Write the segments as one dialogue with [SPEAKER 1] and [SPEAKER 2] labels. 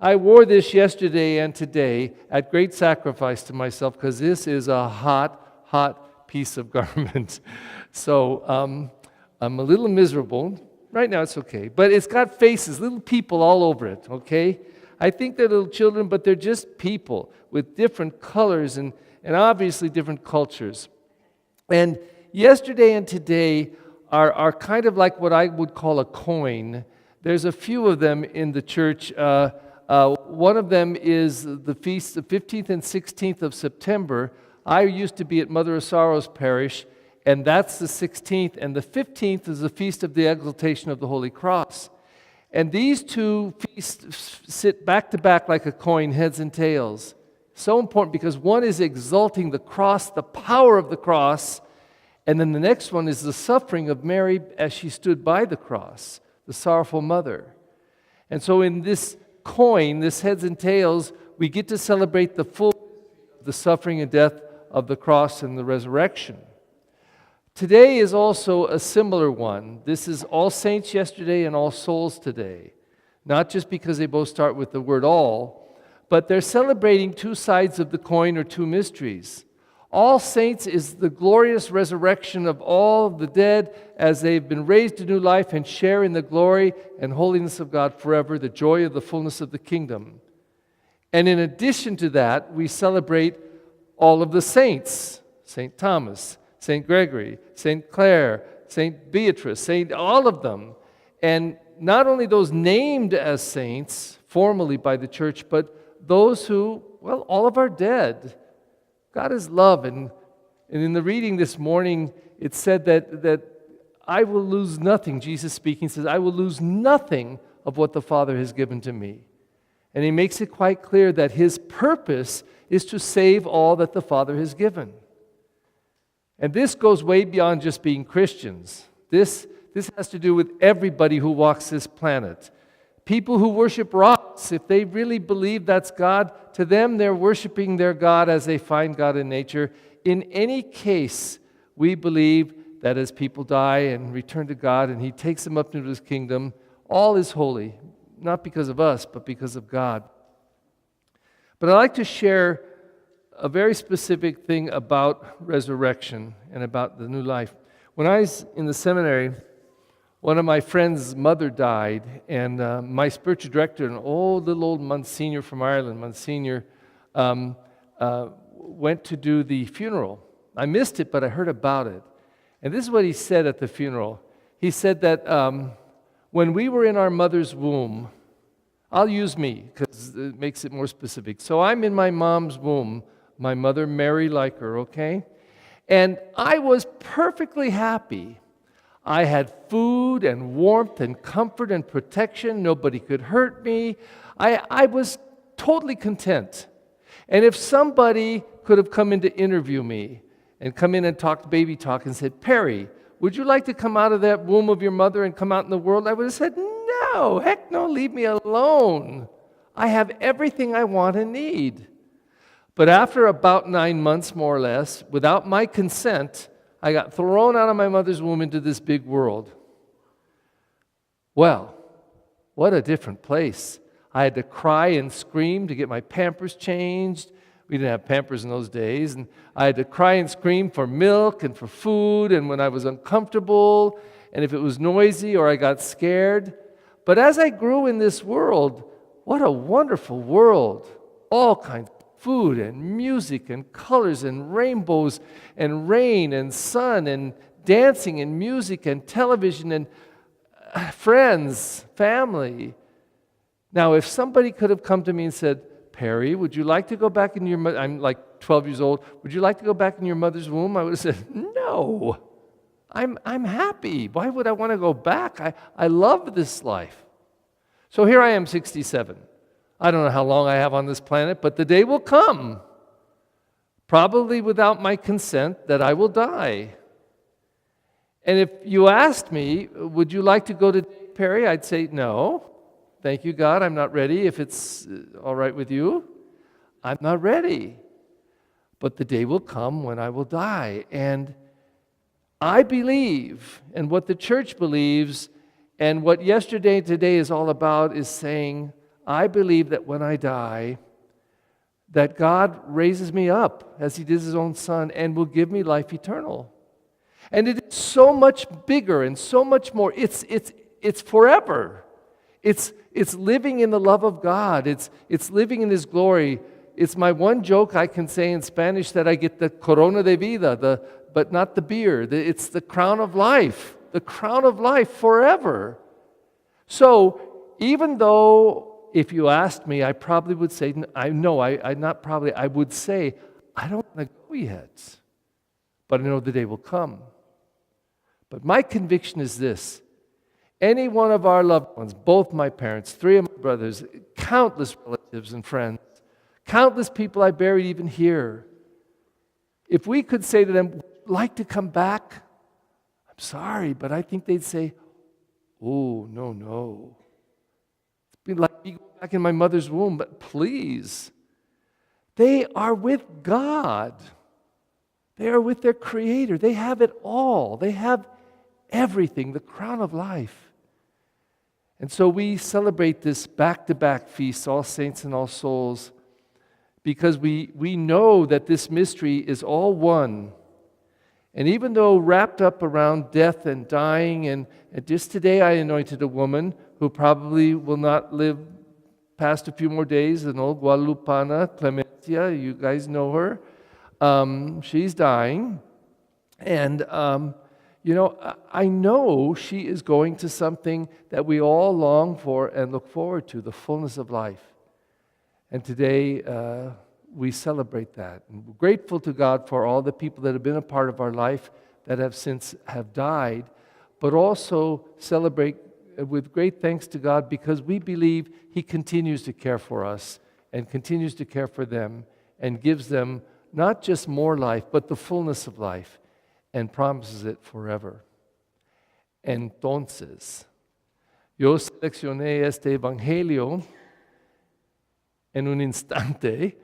[SPEAKER 1] I wore this yesterday and today at great sacrifice to myself because this is a hot, hot piece of garment. So I'm a little miserable. Right now it's okay. But it's got faces, little people all over it, okay? I think they're little children, but they're just people with different colors and obviously different cultures. And yesterday and today are kind of like what I would call a coin. There's a few of them in the church. One of them is the feast, the 15th and 16th of September. I used to be at Mother of Sorrows Parish, and that's the 16th, and the 15th is the Feast of the Exaltation of the Holy Cross. And these two feasts sit back to back like a coin, heads and tails. So important because one is exalting the cross, the power of the cross, and then the next one is the suffering of Mary as she stood by the cross, the sorrowful mother. And so in this coin, this heads and tails, we get to celebrate the full the suffering and death of the cross and the resurrection. Today is also a similar one. This is All Saints yesterday and All Souls today. Not just because they both start with the word all, but they're celebrating two sides of the coin or two mysteries. All Saints is the glorious resurrection of all the dead as they've been raised to new life and share in the glory and holiness of God forever, the joy of the fullness of the kingdom. And in addition to that, we celebrate all of the saints, St. Thomas, St. Gregory, St. Clare, St. Beatrice, all of them. And not only those named as saints formally by the church, but those who, well, all of our dead. God is love, and in the reading this morning, it said that I will lose nothing. Jesus speaking says, I will lose nothing of what the Father has given to me. And he makes it quite clear that his purpose is to save all that the Father has given. And this goes way beyond just being Christians. This has to do with everybody who walks this planet. People who worship rocks, if they really believe that's God, to them they're worshiping their God as they find God in nature. In any case, we believe that as people die and return to God and he takes them up into his kingdom, all is holy, not because of us, but because of God. But I'd like to share a very specific thing about resurrection and about the new life. When I was in the seminary, one of my friend's mother died, and my spiritual director, an little old Monsignor from Ireland, Monsignor, went to do the funeral. I missed it, but I heard about it. And this is what he said at the funeral. He said that when we were in our mother's womb, I'll use me because it makes it more specific. So I'm in my mom's womb, my mother, Mary Leiker, okay? And I was perfectly happy. I had food and warmth and comfort and protection. Nobody could hurt me. I was totally content. And if somebody could have come in to interview me and come in and talked baby talk and said, Perry, would you like to come out of that womb of your mother and come out in the world? I would have said, no, heck no, leave me alone. I have everything I want and need. But after about 9 months, more or less, without my consent, I got thrown out of my mother's womb into this big world. Well, what a different place. I had to cry and scream to get my Pampers changed. We didn't have Pampers in those days. And I had to cry and scream for milk and for food, and when I was uncomfortable, and if it was noisy or I got scared. But as I grew in this world, what a wonderful world. All kinds of food and music and colors and rainbows and rain and sun and dancing and music and television and friends, family. Now, if somebody could have come to me and said, Perry, would you like to go back in your I'm like 12 years old. Would you like to go back in your mother's womb? I would have said, no. I'm happy. Why would I want to go back? I love this life. So here I am, 67. I don't know how long I have on this planet, but the day will come, probably without my consent, that I will die. And if you asked me, would you like to go to Perry? I'd say, no. Thank you, God, I'm not ready. If it's all right with you, I'm not ready. But the day will come when I will die. And I believe, and what the church believes, and what yesterday and today is all about is saying, I believe that when I die, that God raises me up as He did His own Son and will give me life eternal. And it is so much bigger and so much more. It's forever. It's living in the love of God. It's living in His glory. It's my one joke I can say in Spanish that I get the corona de vida, but not the beer. It's the crown of life. The crown of life forever. So even though if you asked me, I probably would say, I would say, I don't want to go yet. But I know the day will come. But my conviction is this. Any one of our loved ones, both my parents, 3 of my brothers, countless relatives and friends, countless people I buried even here, if we could say to them, would you like to come back? I'm sorry, but I think they'd say, oh, no. It's been like me going back in my mother's womb, but please. They are with God. They are with their Creator. They have it all. They have everything, the crown of life. And so we celebrate this back-to-back feast, All Saints and All Souls, because we know that this mystery is all one. And even though wrapped up around death and dying, and just today I anointed a woman who probably will not live past a few more days, an old Guadalupana, Clemencia, you guys know her. She's dying. And, I know she is going to something that we all long for and look forward to, the fullness of life. And today we celebrate that. And we're grateful to God for all the people that have been a part of our life that have since have died, but also celebrate with great thanks to God because we believe He continues to care for us and continues to care for them and gives them not just more life, but the fullness of life, and promises it forever. Entonces, yo seleccioné este evangelio en un instante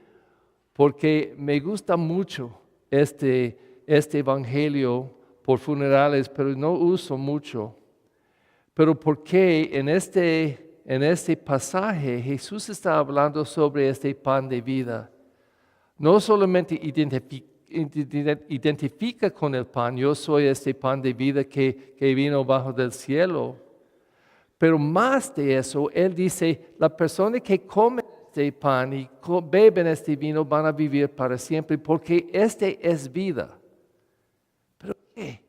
[SPEAKER 1] porque me gusta mucho este evangelio por funerales, pero no uso mucho. Pero porque en este pasaje Jesús está hablando sobre este pan de vida. No solamente identifica con el pan, yo soy este pan de vida que vino bajo del cielo. Pero más de eso, Él dice, la persona que come este pan y beben este vino van a vivir para siempre porque este es vida. ¿Pero qué?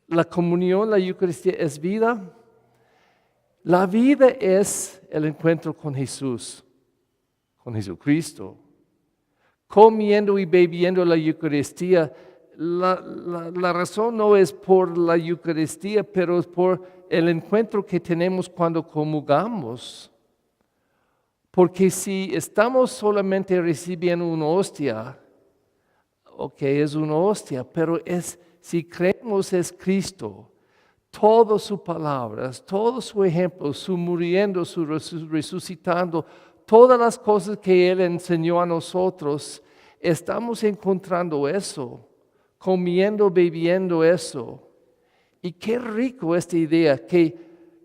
[SPEAKER 1] ¿La comunión, la Eucaristía es vida? La vida es el encuentro con Jesús, con Jesucristo. Comiendo y bebiendo la Eucaristía, la razón no es por la Eucaristía, pero es por el encuentro que tenemos cuando comulgamos. Porque si estamos solamente recibiendo una hostia, es una hostia, pero si creemos es Cristo, todas sus palabras, todo su ejemplo, su muriendo, su resucitando, todas las cosas que Él enseñó a nosotros, estamos encontrando eso, comiendo, bebiendo eso. Y qué rico esta idea que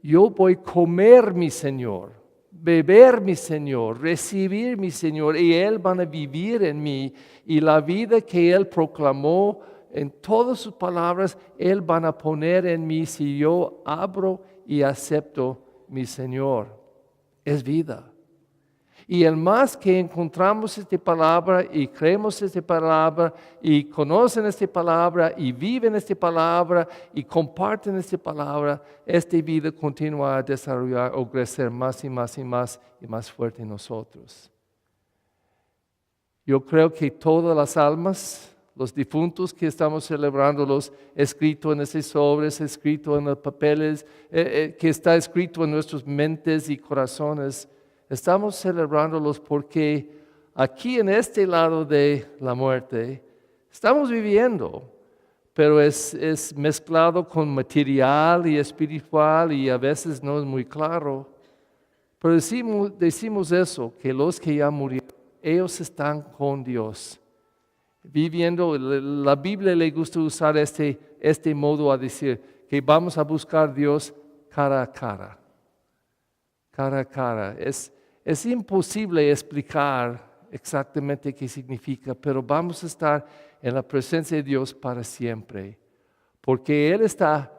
[SPEAKER 1] yo voy a comer mi Señor, beber mi Señor, recibir mi Señor, y Él van a vivir en mí. Y la vida que Él proclamó en todas sus palabras, Él van a poner en mí si yo abro y acepto mi Señor. Es vida. Y el más que encontramos esta palabra y creemos esta palabra y conocen esta palabra y viven esta palabra y comparten esta palabra, esta vida continúa a desarrollar o crecer más y más y más y más fuerte en nosotros. Yo creo que todas las almas, los difuntos que estamos celebrando, los escritos en estos sobres, escritos en los papeles, que está escrito en nuestras mentes y corazones, estamos celebrándolos porque aquí en este lado de la muerte estamos viviendo, pero es mezclado con material y espiritual y a veces no es muy claro. Pero decimos eso, que los que ya murieron, ellos están con Dios. Viviendo, la Biblia le gusta usar este modo a decir que vamos a buscar a Dios cara a cara. Cara a cara. Es imposible explicar exactamente qué significa, pero vamos a estar en la presencia de Dios para siempre, porque Él está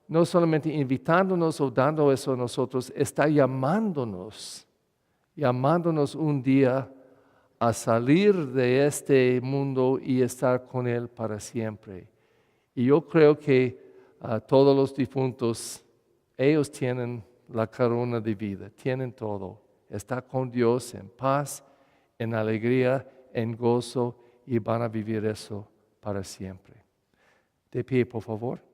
[SPEAKER 1] no solamente invitándonos o dando eso a nosotros, está llamándonos un día a salir de este mundo y estar con Él para siempre. Y yo creo que todos los difuntos, ellos tienen la corona de vida, tienen todo. Está con Dios en paz, en alegría, en gozo, y van a vivir eso para siempre. De pie, por favor.